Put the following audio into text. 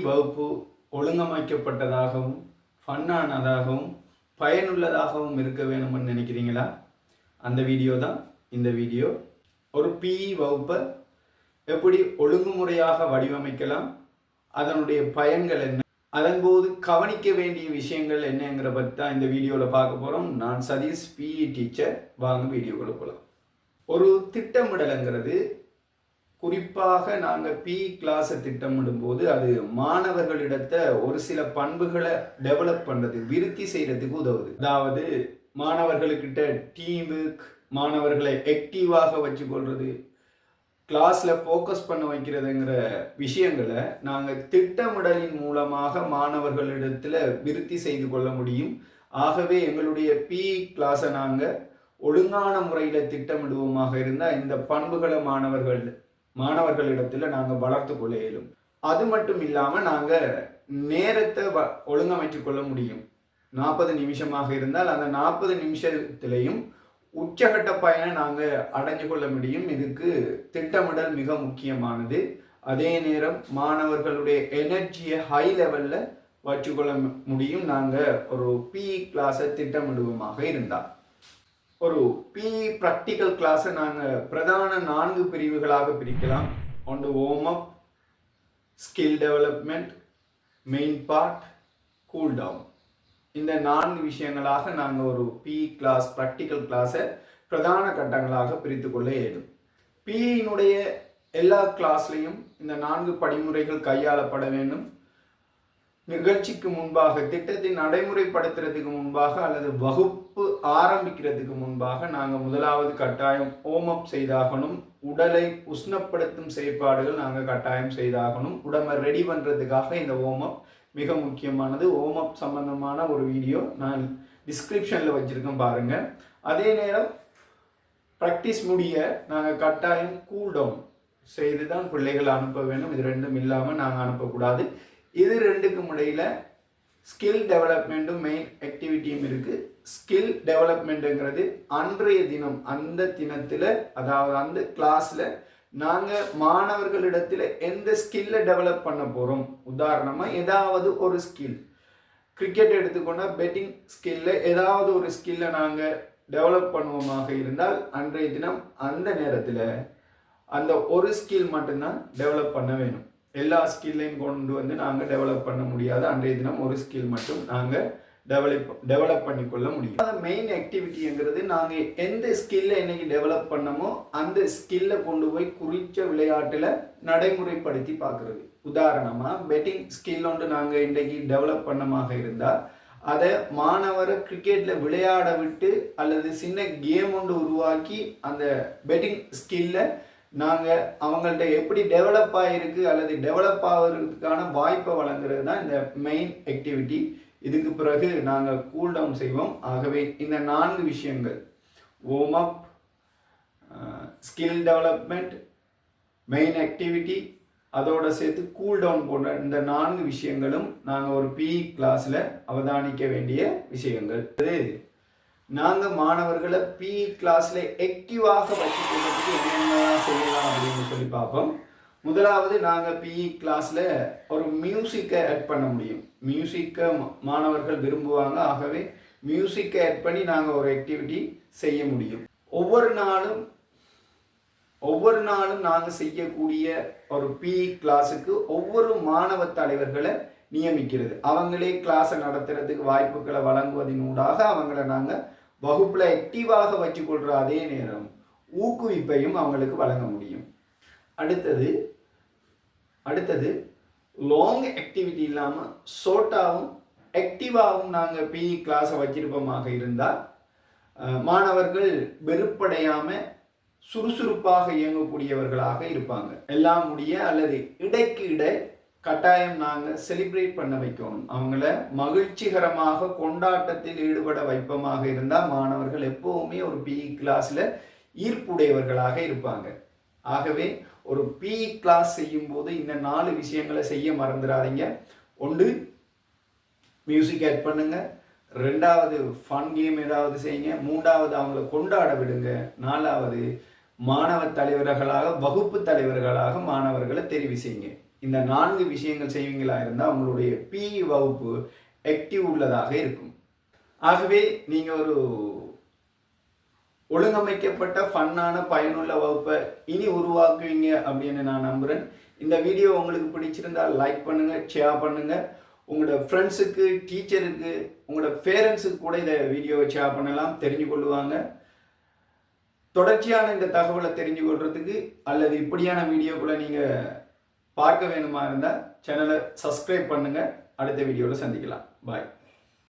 வகுப்பு ஒழுங்கமைக்கப்பட்டதாகவும் ஃபன்னானதாகவும் பயனுள்ளதாகவும் இருக்க வேணும்னு நினைக்கிறீங்களா? அந்த வீடியோ தான் இந்த வீடியோ. ஒரு வகுப்பை எப்படி ஒழுங்குமுறையாக வடிவமைக்கலாம், அதனுடைய பயன்கள் என்ன, அதன்போது கவனிக்க வேண்டிய விஷயங்கள் என்னங்கிற பற்றி தான் இந்த வீடியோவில் பார்க்க போகிறோம். நான் சதீஷ், டீச்சர். வாங்க வீடியோக்குள்ள போகலாம். ஒரு திட்டமிடலுங்கிறது குறிப்பாக நாங்கள் கிளாஸை திட்டமிடும்போது அது மாணவர்களிடத்த ஒரு சில பண்புகளை டெவலப் பண்ணுறது, விருத்தி செய்கிறதுக்கு உதவுது. அதாவது மாணவர்களுக்கிட்ட டீம் ஒர்க், மாணவர்களை ஆக்டிவாக வச்சுக்கொள்வது, கிளாஸில் ஃபோக்கஸ் பண்ண வைக்கிறதுங்கிற விஷயங்களை நாங்கள் திட்டமிடலின் மூலமாக மாணவர்களிடத்தில் விருத்தி செய்து கொள்ள முடியும். ஆகவே எங்களுடைய கிளாஸை நாங்கள் ஒழுங்கான முறையில் திட்டமிடுவோமாக இருந்தால் இந்த பண்புகளை மாணவர்களிடத்தில் நாங்கள் வளர்த்து கொள்ள இயலும். அது மட்டும் இல்லாமல் நாங்கள் நேரத்தை ஒழுங்கமைத்து கொள்ள முடியும். 40 நிமிஷமாக இருந்தால் அந்த 40 நிமிஷத்திலையும் உச்சகட்ட பயனை நாங்கள் அடைஞ்சு கொள்ள முடியும். இதுக்கு திட்டமிடல் மிக முக்கியமானது. அதே நேரம் மாணவர்களுடைய எனர்ஜியை ஹை லெவலில் வச்சுக்கொள்ள முடியும் நாங்கள் ஒரு கிளாஸை திட்டமிடுவோமாக இருந்தால். ஒரு ப்ராக்டிக்கல் கிளாஸை நாங்கள் பிரதான 4 பிரிவுகளாக பிரிக்கலாம். ஒன்று warm up, skill development, main part, cool down. இந்த 4 விஷயங்களாக நாங்கள் ஒரு கிளாஸ் ப்ராக்டிக்கல் கிளாஸை பிரதான கட்டங்களாக பிரித்து கொள்ள இயலும். பியினுடைய எல்லா கிளாஸ்லையும் இந்த 4 படிமுறைகள் கையாளப்பட வேண்டும். நிகழ்ச்சிக்கு முன்பாக, திட்டத்தை நடைமுறைப்படுத்துறதுக்கு முன்பாக அல்லது வகுப்பு ஆரம்பிக்கிறதுக்கு முன்பாக நாங்கள் முதலாவது கட்டாயம் வார்ம் அப் செய்தாகணும். உடலை உஷ்ணப்படுத்தும் செயற்பாடுகள் நாங்கள் கட்டாயம் செய்தாகணும். உடம்பை ரெடி பண்ணுறதுக்காக இந்த வார்ம் அப் மிக முக்கியமானது. வார்ம் அப் சம்பந்தமான ஒரு வீடியோ நான் டிஸ்கிரிப்ஷனில் வச்சுருக்கேன் பாருங்கள். அதே நேரம் ப்ராக்டிஸ் முடிய நாங்கள் கட்டாயம் கூல் டவுன் செய்து தான் பிள்ளைகளை அனுப்ப வேண்டும். இது ரெண்டும் இல்லாமல் நாங்கள் அனுப்பக்கூடாது. இது ரெண்டுக்கும் இடையில் ஸ்கில் டெவலப்மெண்ட்டும் மெயின் ஆக்டிவிட்டியும் இருக்குது. ஸ்கில் டெவலப்மெண்ட்டுங்கிறது அன்றைய தினம், அந்த தினத்தில், அதாவது அந்த கிளாஸில் நாங்கள் மாணவர்களிடத்தில் எந்த ஸ்கில்லை டெவலப் பண்ண போகிறோம். உதாரணமாக ஏதாவது ஒரு ஸ்கில், கிரிக்கெட் எடுத்துக்கொண்டால் பெட்டிங் ஸ்கில்ல ஏதாவது ஒரு ஸ்கில்லை நாங்கள் டெவலப் பண்ணுவோமாக இருந்தால் அன்றைய தினம் அந்த நேரத்தில் அந்த ஒரு ஸ்கில் மட்டும்தான் டெவலப் பண்ண வேணும். எல்லா ஸ்கில்லையும் கொண்டு வந்து நாங்கள் டெவலப் பண்ண முடியாது. அன்றைய தினம் ஒரு ஸ்கில் மட்டும் நாங்கள் டெவலப் பண்ணிக்கொள்ள முடியும். அது மெயின் ஆக்டிவிட்டிங்கிறது நாங்கள் எந்த ஸ்கில்லை இன்னைக்கு டெவலப் பண்ணமோ அந்த ஸ்கில்லை கொண்டு போய் குறித்த விளையாட்டில் நடைமுறைப்படுத்தி பார்க்குறது. உதாரணமாக பெட்டிங் ஸ்கில் ஒன்று நாங்கள் இன்றைக்கு டெவலப் பண்ணமாக இருந்தால் அதை மாணவரை கிரிக்கெட்டில் விளையாட விட்டு அல்லது சின்ன கேம் ஒன்று உருவாக்கி அந்த பெட்டிங் ஸ்கில்லை நாங்கள் அவங்கள்ட்ட எப்படி டெவலப் ஆகிருக்கு அல்லது டெவலப் ஆகிறதுக்கான வாய்ப்பை வழங்குறது தான் இந்த மெயின் ஆக்டிவிட்டி. இதுக்கு பிறகு நாங்கள் கூல் டவுன் செய்வோம். ஆகவே இந்த 4 விஷயங்கள், warm up, skill development, main activity, அதோடு சேர்த்து கூல் டவுன் போன்ற இந்த 4 விஷயங்களும் நாங்கள் ஒரு கிளாஸில் அவதானிக்க வேண்டிய விஷயங்கள். அது நாங்கள் மாணவர்களை கிளாஸில் ஆக்டிவாக வச்சுக்கிறதுக்கு என்னென்னலாம் செய்யலாம் அப்படின்னு சொல்லி பார்ப்போம். முதலாவது நாங்கள் கிளாஸில் ஒரு மியூசிக்கை ஆட் பண்ண முடியும். மியூசிக்கை மாணவர்கள் விரும்புவாங்க. ஆகவே மியூசிக்கை ஆட் பண்ணி நாங்கள் ஒரு ஆக்டிவிட்டி செய்ய முடியும். ஒவ்வொரு நாளும் நாங்கள் செய்யக்கூடிய ஒரு கிளாஸுக்கு ஒவ்வொரு மாணவ தலைவர்களை நியமிக்கிறது. அவங்களே கிளாஸை நடத்துறதுக்கு வாய்ப்புகளை வழங்குவதனூடாக அவங்கள நாங்கள் வகுப்பில் ஆக்டிவாக வச்சுக்கொள்கிற அதே நேரம் ஊக்குவிப்பையும் அவங்களுக்கு வழங்க முடியும். அடுத்தது லாங் ஆக்டிவிட்டி இல்லாமல் ஷார்ட்டாகவும் ஆக்டிவாகவும் நாங்கள் கிளாஸை வச்சிருப்போமாக இருந்தால் மாணவர்கள் வெறுப்படையாமல் சுறுசுறுப்பாக இயங்கக்கூடியவர்களாக இருப்பாங்க. எல்லாம் முடிய அல்லது இடைக்கு இடை கட்டாயம் நாங்கள் செலிப்ரேட் பண்ண வைக்கணும். அவங்கள மகிழ்ச்சிகரமாக கொண்டாட்டத்தில் ஈடுபட வைப்பமாக இருந்தால் மாணவர்கள் எப்போவுமே ஒரு கிளாஸில் ஈர்ப்புடையவர்களாக இருப்பாங்க. ஆகவே ஒரு கிளாஸ் செய்யும் போது இந்த 4 விஷயங்களை செய்ய மறந்துடாதீங்க. 1, மியூசிக் ஆட் பண்ணுங்க. 2வது ஃபன் கேம் ஏதாவது செய்யுங்க. 3வது அவங்கள கொண்டாட விடுங்க. 4வது மாணவ தலைவர்களாக, வகுப்பு தலைவர்களாக மாணவர்களை தெரிவு செய்யுங்க. இந்த 4 விஷயங்கள் செய்வீங்களா இருந்தால் உங்களுடைய பிஇ வகுப்பு ஆக்டிவ் உள்ளதாக இருக்கும். ஆகவே நீங்கள் ஒரு ஒழுங்கமைக்கப்பட்ட ஃபன்னான பயனுள்ள வகுப்பை இனி உருவாக்குவீங்க அப்படின்னு நான் நம்புகிறேன். இந்த வீடியோ உங்களுக்கு பிடிச்சிருந்தால் லைக் பண்ணுங்கள், ஷேர் பண்ணுங்கள். உங்களோட ஃப்ரெண்ட்ஸுக்கு, டீச்சருக்கு, உங்களோட பேரண்ட்ஸுக்கு கூட இந்த வீடியோவை ஷேர் பண்ணலாம், தெரிஞ்சு கொள்ளுவாங்க. தொடர்ச்சியான இந்த தகவலை தெரிஞ்சு கொள்றதுக்கு அல்லது இப்படியான வீடியோக்குள்ளே நீங்கள் பார்க்க வேணுமா இருந்தால் சேனலை சப்ஸ்கிரைப் பண்ணுங்கள். அடுத்த வீடியோவில் சந்திக்கலாம். பாய்.